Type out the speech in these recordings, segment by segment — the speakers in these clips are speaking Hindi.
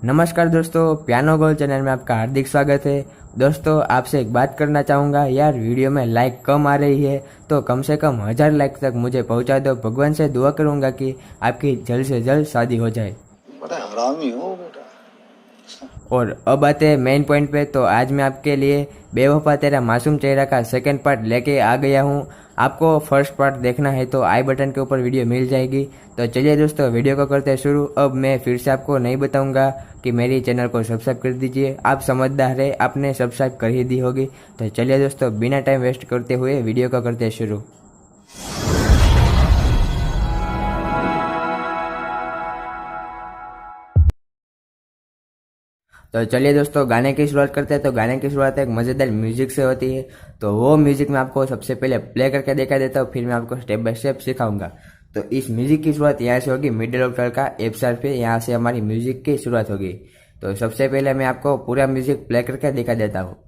नमस्कार दोस्तों, पियानो गोल चैनल में आपका हार्दिक स्वागत है। दोस्तों, आपसे एक बात करना चाहूँगा यार, वीडियो में लाइक कम आ रही है तो कम से कम 1000 लाइक तक मुझे पहुँचा दो। भगवान से दुआ करूँगा कि आपकी जल्द से जल्द शादी हो जाए। बड़ा हरामी हो बेटा। और अब आते हैं मेन पॉइंट पे। तो आज मैं आपके लिए बेवफा तेरा मासूम चेहरा का सेकंड पार्ट लेके आ गया हूँ। आपको फर्स्ट पार्ट देखना है तो आई बटन के ऊपर वीडियो मिल जाएगी। तो चलिए दोस्तों, वीडियो को करते हैं शुरू। अब मैं फिर से आपको नहीं बताऊंगा कि मेरी चैनल को सब्सक्राइब कर दीजिए। आप समझदार है, आपने सब्सक्राइब कर ही दी होगी। तो चलिए दोस्तों, बिना टाइम वेस्ट करते हुए वीडियो को करते हैं शुरू। तो चलिए दोस्तों, गाने की शुरुआत करते हैं। तो गाने की शुरुआत एक मज़ेदार म्यूजिक से होती है। तो वो म्यूजिक मैं आपको सबसे पहले प्ले करके दिखा देता हूँ, फिर मैं आपको स्टेप बाय स्टेप सिखाऊंगा। तो इस म्यूजिक की शुरुआत यहाँ से होगी, मिडिल ऑफ ट्रैक का एफ शार्प पे, यहाँ से हमारी म्यूजिक की शुरुआत होगी। तो सबसे पहले मैं आपको पूरा म्यूजिक प्ले करके दिखा देता हूँ।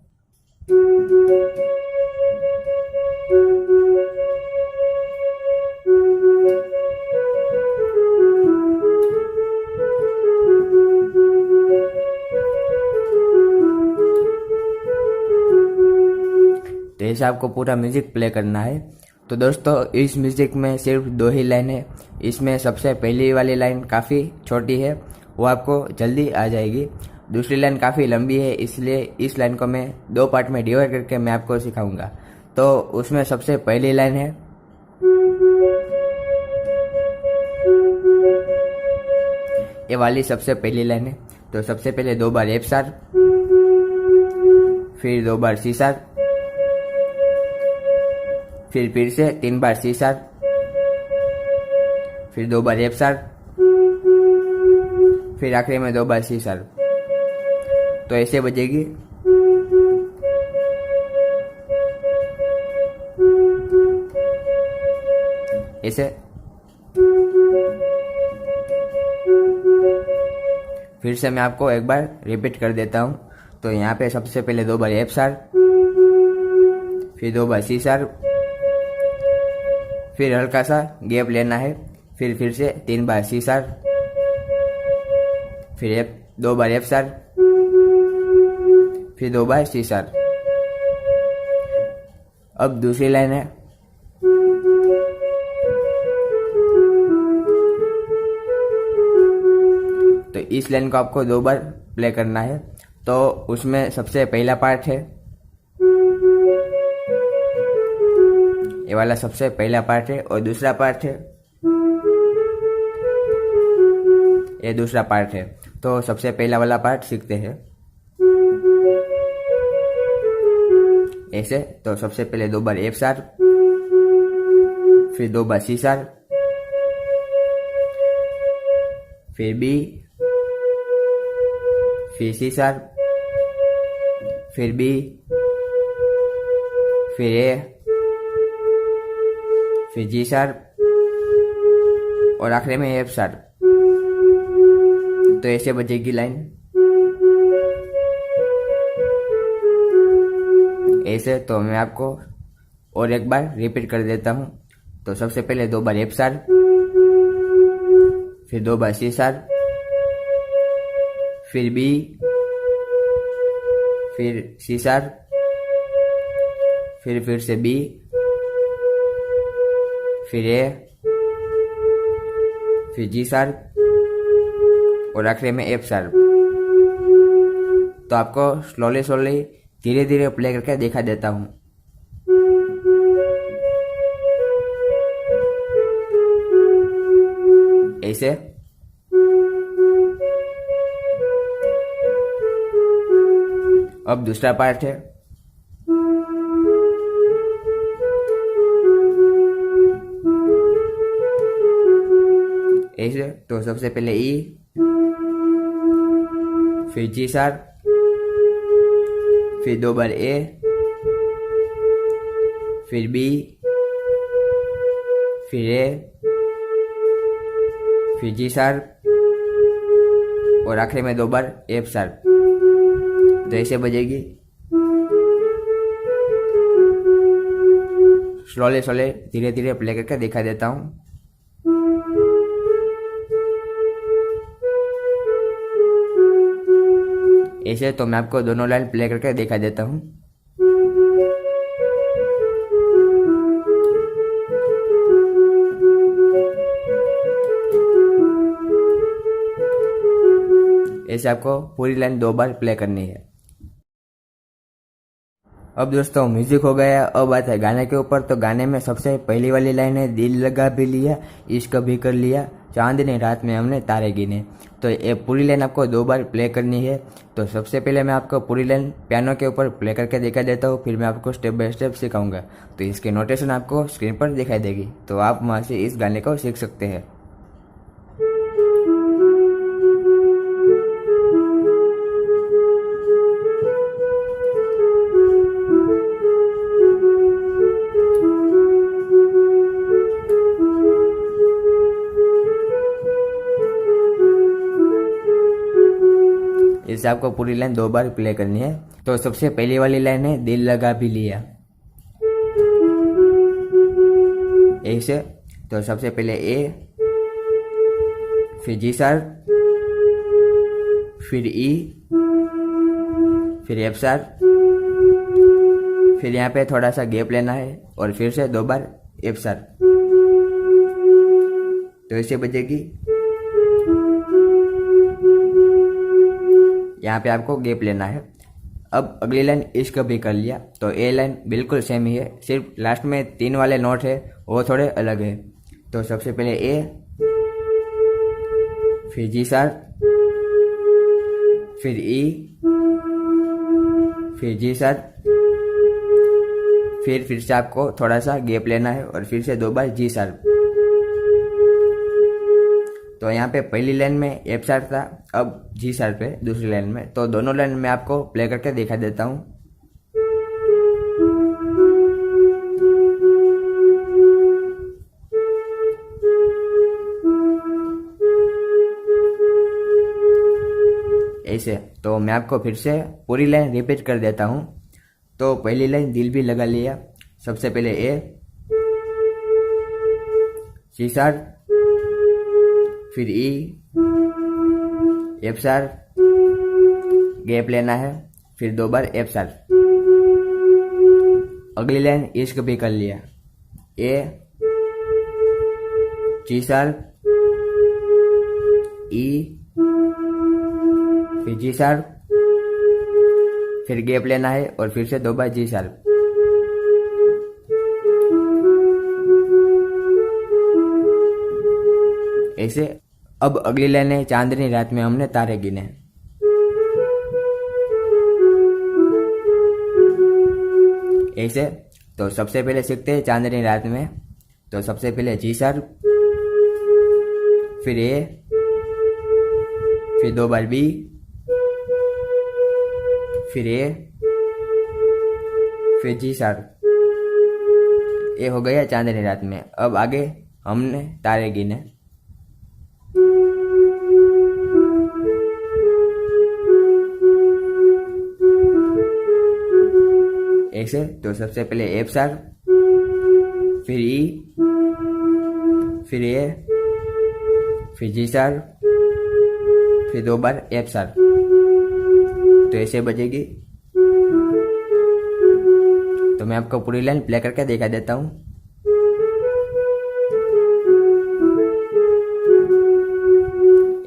तो ऐसे आपको पूरा म्यूजिक प्ले करना है। तो दोस्तों, इस म्यूजिक में सिर्फ 2 ही लाइन है। इसमें सबसे पहली वाली लाइन काफ़ी छोटी है, वो आपको जल्दी आ जाएगी। दूसरी लाइन काफ़ी लंबी है, इसलिए इस लाइन को मैं 2 पार्ट में डिवाइड करके मैं आपको सिखाऊंगा। तो उसमें सबसे पहली लाइन है, ये वाली सबसे पहली लाइन है। तो सबसे पहले 2 बार एफ शार्प, फिर 2 बार सी शार्प, फिर से 3 बार सी शार्प, फिर 2 बार एफ शार्प, फिर आखिरी में 2 बार सी शार्प। तो ऐसे बजेगी। ऐसे फिर से मैं आपको एक बार रिपीट कर देता हूँ। तो यहाँ पे सबसे पहले 2 बार एफ शार्प, फिर 2 बार सी शार्प, फिर हल्का सा गैप लेना है, फिर से 3 बार सी शार्प, फिर 2 बार एफ शार्प, फिर 2 बार सी शार्प। अब दूसरी लाइन है, तो इस लाइन को आपको 2 बार प्ले करना है। तो उसमें सबसे पहला पार्ट है, ये वाला सबसे पहला पार्ट है, और दूसरा पार्ट है, ये दूसरा पार्ट है। तो सबसे पहला वाला पार्ट सीखते हैं ऐसे। तो सबसे पहले 2 बार एफ शार्प, फिर 2 बार सी शार्प, फिर बी, फिर सी शार्प, फिर बी, फिर ए, फिर जी शार्प, और आखिरी में एफ शार्प। तो ऐसे बजेगी लाइन ऐसे। तो मैं आपको और एक बार रिपीट कर देता हूँ। तो सबसे पहले 2 बार एफ शार्प, फिर 2 बार सी शार्प, फिर बी, फिर सी शार्प, फिर से बी, फिर ए, फिर जी शार्प, और आखिरी में एफ शार्प। तो आपको स्लोली धीरे धीरे प्ले करके दिखा देता हूँ। ऐसे। अब दूसरा पार्ट है, ऐसे। तो सबसे पहले ई, फिर जी शार्प, फिर 2 बार ए, फिर बी, फिर ए, फिर जी शार्प, और आखिरी में 2 बार एफ शार्प। तो ऐसे बजेगी। स्लोली धीरे धीरे प्ले करके दिखा देता हूँ। ऐसे तो मैं आपको दोनों लाइन प्ले करके दिखा देता हूँ। ऐसे आपको पूरी लाइन 2 बार प्ले करनी है। अब दोस्तों म्यूजिक हो गया, अब आता है गाने के ऊपर। तो गाने में सबसे पहली वाली लाइन है, दिल लगा भी लिया, इश्क भी कर लिया, चांदनी रात में हमने तारे गिने। तो ये पूरी लाइन आपको 2 बार प्ले करनी है। तो सबसे पहले मैं आपको पूरी लाइन पियानो के ऊपर प्ले करके दिखा देता हूँ, फिर मैं आपको स्टेप बाय स्टेप सिखाऊंगा। तो इसकी नोटेशन आपको स्क्रीन पर दिखाई देगी, तो आप वहाँ से इस गाने को सीख सकते हैं। इसे आपको पूरी लाइन 2 बार प्ले करनी है। तो सबसे पहली वाली लाइन है, दिल लगा भी लिया, ऐसे। तो सबसे पहले ए, फिर जी शार्प, फिर ई, फिर एफ शार्प, फिर यहाँ पे थोड़ा सा गैप लेना है और फिर से 2 बार एफ शार्प। तो ऐसे बजेगी। यहाँ पे आपको गैप लेना है। अब अगली लाइन इश्क भी कर लिया। तो ए लाइन बिल्कुल सेम ही है, सिर्फ लास्ट में 3 वाले नोट है वो थोड़े अलग है। तो सबसे पहले ए, फिर जी शार्प, फिर ई, फिर जी शार्प, फिर से आपको थोड़ा सा गैप लेना है और फिर से 2 बार जी शार्प। तो यहाँ पे पहली लाइन में एफ शार्प था, अब जी शार्प है दूसरी लाइन में। तो दोनों लाइन में आपको प्ले करके दिखा देता हूँ। ऐसे। तो मैं आपको फिर से पूरी लाइन रिपीट कर देता हूँ। तो पहली लाइन दिल भी लगा लिया, सबसे पहले ए, सी शार्प, फिर ई, एफ शार्प, गैप लेना है, फिर 2 बार एफ शार्प। अगली लाइन इश्क भी कर लिया, ए, जी शार्प, ई, फिर जी शार्प, फिर गैप लेना है और फिर से 2 बार जी शार्प। ऐसे। अब अगली लाइन है, चांदनी रात में हमने तारे गिने। ऐसे। तो सबसे पहले सीखते हैं चांदनी रात में। तो सबसे पहले जी शार्प, फिर ए, फिर 2 बार बी, फिर ए, फिर जी शार्प। ये हो गया चांदनी रात में। अब आगे हमने तारे गिने। ऐसे। तो सबसे पहले एफ शार्प, फिर ई, फिर ए, फिर जी शार्प, फिर 2 बार एफ शार्प। तो ऐसे बजेगी। तो मैं आपको पूरी लाइन प्ले करके दिखा देता हूँ।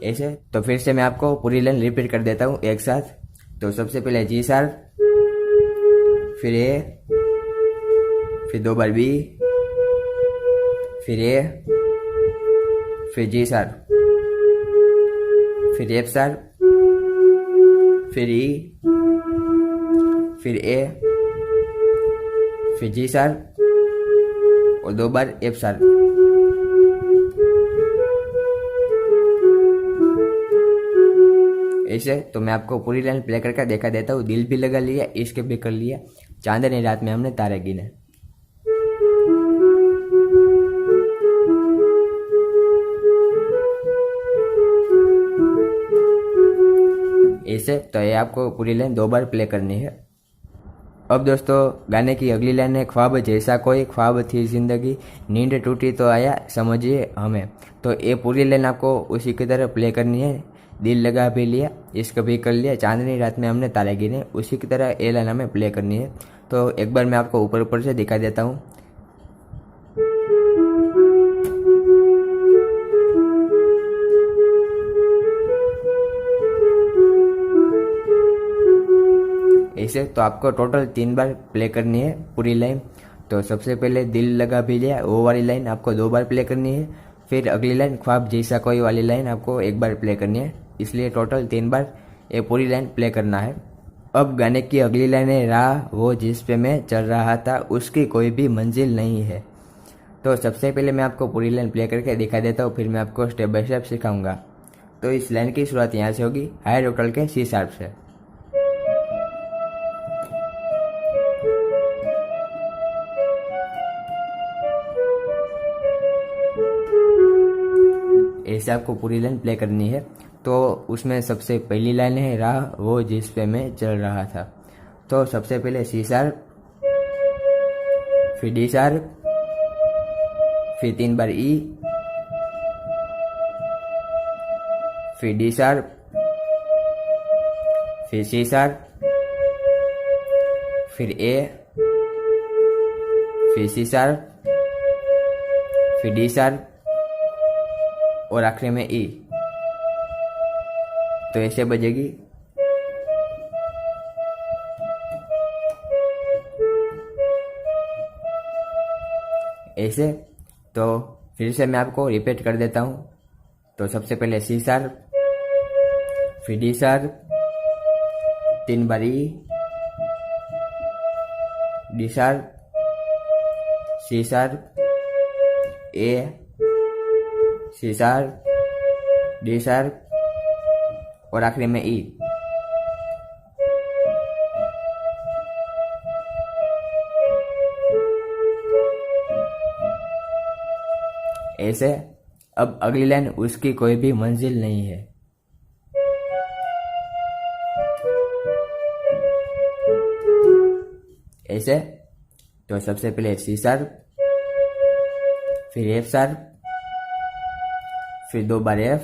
ऐसे। तो फिर से मैं आपको पूरी लाइन रिपीट कर देता हूँ एक साथ। तो सबसे पहले जी शार्प, फिर ए, फिर 2 बार बी, फिर ए, फिर जी शार्प, फिर एफ शार्प, फिर ई, फिर ए, फिर जी शार्प और 2 बार एफ शार्प। ऐसे। तो मैं आपको पूरी लाइन प्ले करके दिखा देता हूँ। दिल भी लगा लिया, इश्क भी कर लिया, चांदनी रात में हमने तारे गिने। ऐसे। तो ये आपको पूरी लाइन 2 बार प्ले करनी है। अब दोस्तों गाने की अगली लाइन है, ख्वाब जैसा कोई ख्वाब थी जिंदगी, नींद टूटी तो आया समझिए हमें। तो ये पूरी लाइन आपको उसी की तरह प्ले करनी है दिल लगा भी लिया, इश्क भी कर लिया, चांदनी रात में हमने तारे गिने, उसी की तरह ये लाइन हमें प्ले करनी है। तो एक बार मैं आपको ऊपर ऊपर से दिखा देता हूँ। ऐसे तो आपको टोटल 3 बार प्ले करनी है पूरी लाइन। तो सबसे पहले दिल लगा भी लिया वो वाली लाइन आपको 2 बार प्ले करनी है, फिर अगली लाइन ख्वाब जैसा कोई वाली लाइन आपको 1 बार प्ले करनी है, इसलिए टोटल 3 बार ये पूरी लाइन प्ले करना है। अब गाने की अगली लाइन है राह वो जिस पे मैं चल रहा था उसकी कोई भी मंजिल नहीं है। तो सबसे पहले मैं आपको पूरी लाइन प्ले करके दिखा देता हूँ, फिर मैं आपको स्टेप बाय स्टेप सिखाऊंगा। तो इस लाइन की शुरुआत यहाँ से होगी, हाई टोटल के सी शार्प से। ऐसे आपको पूरी लाइन प्ले करनी है। तो उसमें सबसे पहली लाइन है राह वो जिस पे मैं चल रहा था। तो सबसे पहले सी शार्प, फिर डी शार्प, फिर 3 बार ई, फिर डी शार्प, फिर सी शार्प, फिर ए, फिर सी शार्प, फिर डी शार्प और आखिरी में ई। तो ऐसे बजेगी। ऐसे तो फिर से मैं आपको रिपीट कर देता हूँ। तो सबसे पहले सी शार्प, फिर डी शार्प, 3 बार ई, डी शार्प, सी शार्प, ए, सी शार्प, डी शार्प और आखिरी में ई। ऐसे अब अगली लाइन उसकी कोई भी मंजिल नहीं है। ऐसे तो सबसे पहले सी शार्प, फिर एफ शार्प, फिर 2 बार एफ,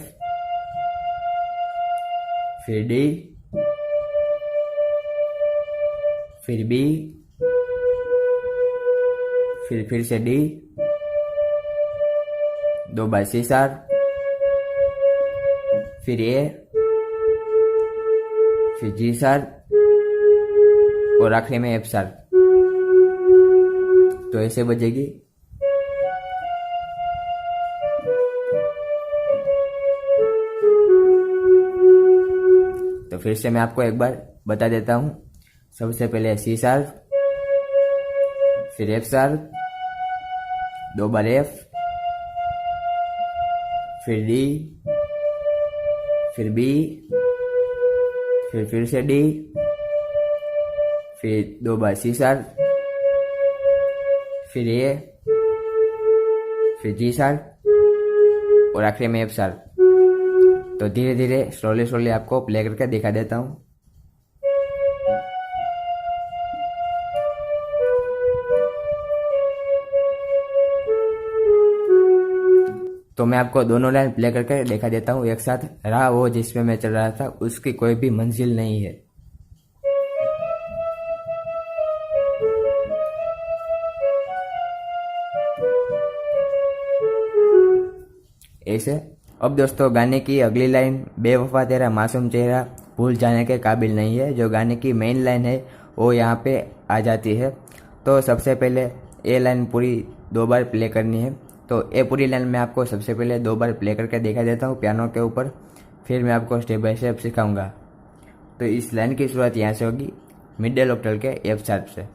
फिर डी, फिर बी, फिर से डी, 2 बार सी शार्प, फिर ए, फिर जी शार्प और आखिरी में एफ शार्प। तो ऐसे बजेगी। तो फिर से मैं आपको एक बार बता देता हूँ। सबसे पहले सी शार्प, फिर एफ शार्प, 2 बार एफ, फिर डी, फिर बी, फिर से डी, फिर 2 बार सी शार्प, फिर ए, फिर जी शार्प और आखिरी में एफ शार्प। तो धीरे धीरे स्लोली आपको प्ले करके दिखा देता हूँ। तो मैं आपको दोनों लाइन प्ले करके दिखा देता हूँ एक साथ। राह वो जिसमें मैं चल रहा था उसकी कोई भी मंजिल नहीं है। ऐसे अब दोस्तों गाने की अगली लाइन बेवफा तेरा मासूम चेहरा भूल जाने के काबिल नहीं है, जो गाने की मेन लाइन है वो यहाँ पे आ जाती है। तो सबसे पहले ये लाइन पूरी 2 बार प्ले करनी है। तो ये पूरी लाइन मैं आपको सबसे पहले 2 बार प्ले करके दिखा देता हूँ पियानो के ऊपर, फिर मैं आपको स्टेप बाय स्टेप सिखाऊंगा। तो इस लाइन की शुरुआत यहाँ से होगी, मिडिल ऑक्टल के एफ शार्प से।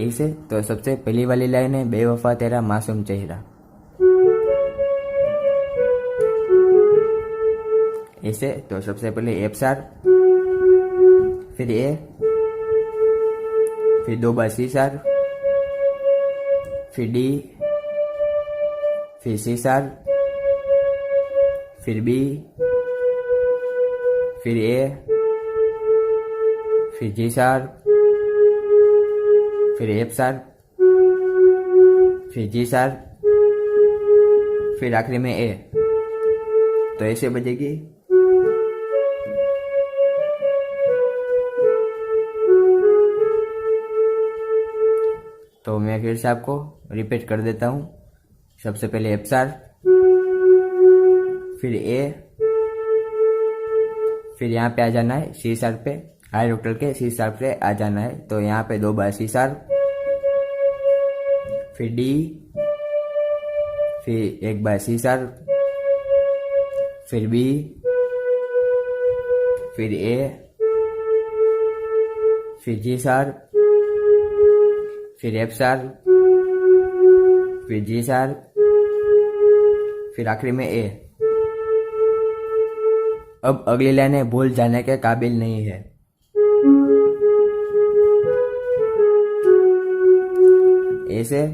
ऐसे तो सबसे पहली वाली लाइन है बेवफा तेरा मासूम चेहरा। ऐसे तो सबसे पहले एफ शार्प, फिर ए, फिर 2 बार सी शार्प, फिर डी, फिर सी शार्प, फिर बी, फिर ए, फिर जी शार्प, फिर एफ शार्प, फिर जी शार्प, फिर आखिरी में ए। तो ऐसे बजेगी। तो मैं फिर से आपको रिपीट कर देता हूँ। सबसे पहले एफ शार्प, फिर ए, फिर यहाँ पे आ जाना है सी शार्प पे, हाई ऑक्टल के सी शार्प पे आ जाना है। तो यहाँ पे 2 बार सी शार्प, फिर डी, फिर 1 बार सी शार्प, फिर बी, फिर ए, फिर जी शार्प, फिर एफ शार्प, फिर जी शार्प, फिर आखिरी में ए। अब अगली लाइन भूल जाने के काबिल नहीं है। ऐसे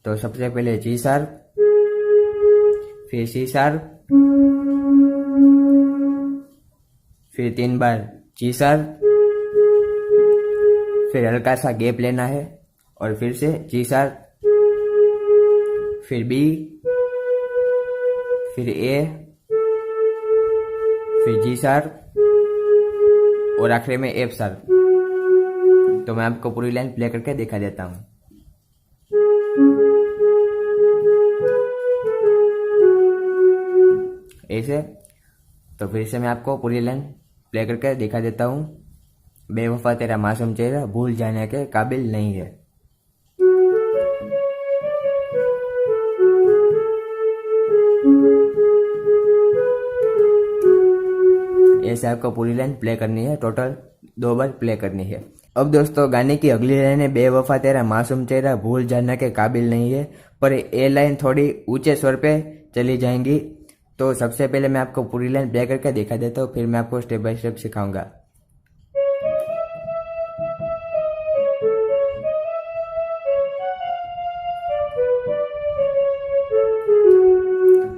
तो सबसे पहले जी शार्प, फिर सी शार्प, फिर 3 बार जी शार्प, फिर हल्का सा गैप लेना है और फिर से जी शार्प, फिर बी, फिर ए, फिर जी शार्प और आखिरी में एफ शार्प। तो मैं आपको पूरी लाइन प्ले करके दिखा देता हूँ। ऐसे तो फिर से मैं आपको पूरी लाइन प्ले करके दिखा देता हूँ। बेवफा तेरा मासूम चेहरा भूल जाने के काबिल नहीं है। ऐसे आपको पूरी लाइन प्ले करनी है, टोटल 2 बार प्ले करनी है। अब दोस्तों गाने की अगली लाइन है बेवफा तेरा मासूम चेहरा भूल जाने के काबिल नहीं है, पर ये लाइन थोड़ी ऊंचे स्वर पे चली जाएंगी। तो सबसे पहले मैं आपको पूरी लाइन प्ले करके दिखा देता हूँ, फिर मैं आपको स्टेप बाय स्टेप सिखाऊंगा।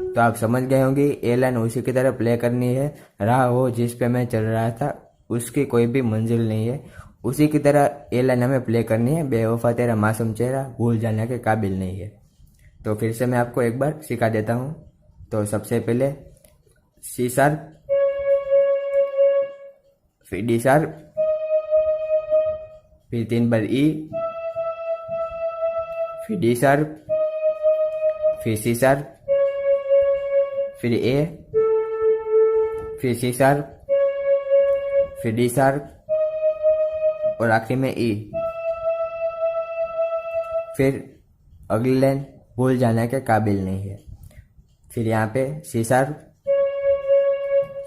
तो आप समझ गए होंगे ये लाइन उसी की तरह प्ले करनी है। राह हो जिस पे मैं चल रहा था उसकी कोई भी मंजिल नहीं है, उसी की तरह ये लाइन हमें प्ले करनी है। बेवफा तेरा मासूम चेहरा भूल जाने के काबिल नहीं है। तो फिर से मैं आपको एक बार सिखा देता हूँ। तो सबसे पहले सी शार्प, फिर डी शार्प, फिर 3 बार ई, फिर डी शार्प, फिर सी शार्प, फिर ए, फिर सी शार्प, फिर डी शार्प और आखिरी में ई। फिर अगली लाइन भूल जाने के काबिल नहीं है। फिर यहाँ पे सी शार्प,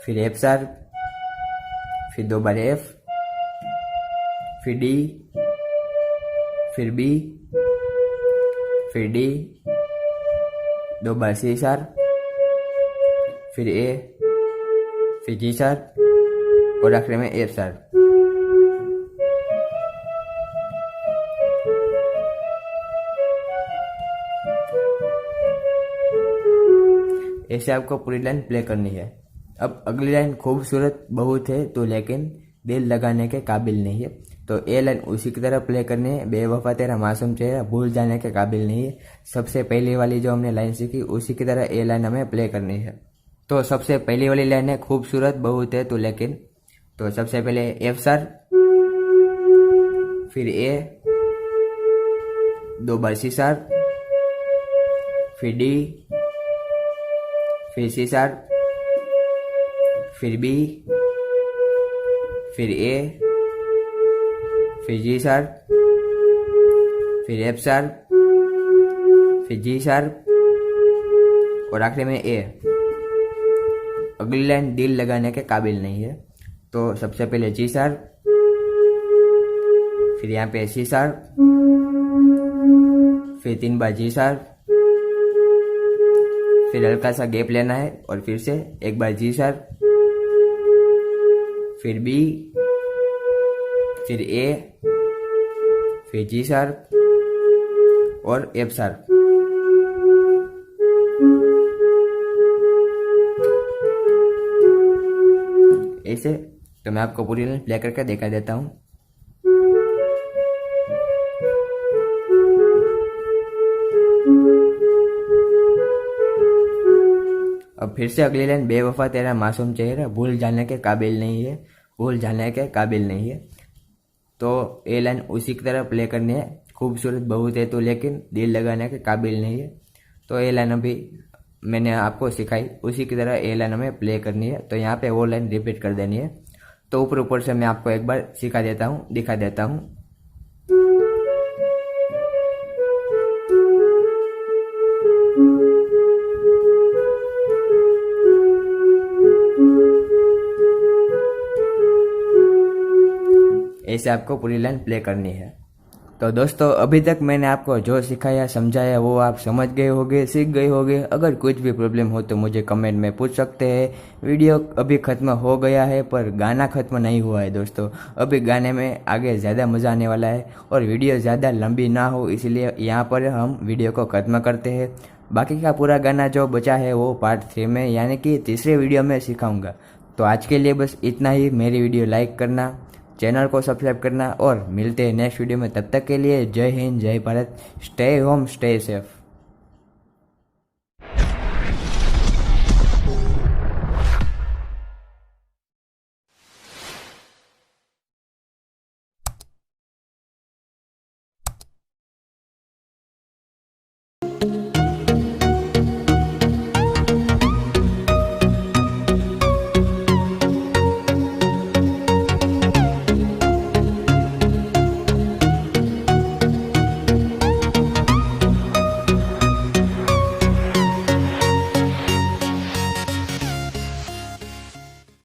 फिर एफ शार्प, फिर 2 बार एफ, फिर डी, फिर बी, फिर डी, 2 बार सी शार्प, फिर ए, फिर जी शार्प और आखिर में एफ शार्प। ऐसे आपको पूरी लाइन प्ले करनी है। अब अगली लाइन खूबसूरत बहुत है तो लेकिन दिल लगाने के काबिल नहीं है। तो ये लाइन उसी की तरह प्ले करनी है। बेवफा तेरा मासूम चेहरा भूल जाने के काबिल नहीं है। सबसे पहली वाली जो हमने लाइन सीखी उसी की तरह ये लाइन हमें प्ले करनी है। तो सबसे पहली वाली लाइन है खूबसूरत बहुत है तो लेकिन। तो सबसे पहले एफ शार्प, फिर ए, 2 बार सी शार्प, फिर डी, फिर सी शार्प, फिर बी, फिर ए, फिर जी शार्प, फिर एफ शार्प, फिर जी शार्प और आखिरी में ए। अगली लाइन दिल लगाने के काबिल नहीं है। तो सबसे पहले जी शार्प, फिर यहाँ पे सी शार्प, फिर 3 बार जी शार्प, फिर हल्का सा गैप लेना है और फिर से 1 बार जी शार्प, फिर बी, फिर ए, फिर जी शार्प और एफ शार्प। ऐसे। तो मैं आपको पूरी लाइन प्ले करके दिखा देता हूँ। अब फिर से अगली लाइन, बेवफा तेरा मासूम चेहरा भूल जाने के काबिल नहीं है, भूल जाने के काबिल नहीं है। तो ये लाइन उसी की तरह प्ले करनी है। खूबसूरत बहुत है तो लेकिन दिल लगाने के काबिल नहीं है। तो ये लाइन अभी मैंने आपको सिखाई, उसी की तरह ये लाइन हमें प्ले करनी है। तो यहाँ पे वो लाइन रिपीट कर देनी है। तो ऊपर ऊपर से मैं आपको एक बार सिखा देता हूँ, दिखा देता हूँ। ऐसे आपको पूरी लाइन प्ले करनी है। तो दोस्तों अभी तक मैंने आपको जो सिखाया समझाया वो आप समझ गए होंगे, सीख गए होंगे। अगर कुछ भी प्रॉब्लम हो तो मुझे कमेंट में पूछ सकते हैं। वीडियो अभी ख़त्म हो गया है पर गाना ख़त्म नहीं हुआ है दोस्तों। अभी गाने में आगे ज़्यादा मज़ा आने वाला है और वीडियो ज़्यादा लंबी ना हो इसलिए यहाँ पर हम वीडियो को ख़त्म करते हैं। बाकी का पूरा गाना जो बचा है वो पार्ट 3 में यानी कि तीसरे वीडियो में सिखाऊंगा। तो आज के लिए बस इतना ही। मेरी वीडियो लाइक करना, चैनल को सब्सक्राइब करना और मिलते हैं नेक्स्ट वीडियो में। तब तक के लिए जय हिंद, जय Bharat. Stay home, stay safe.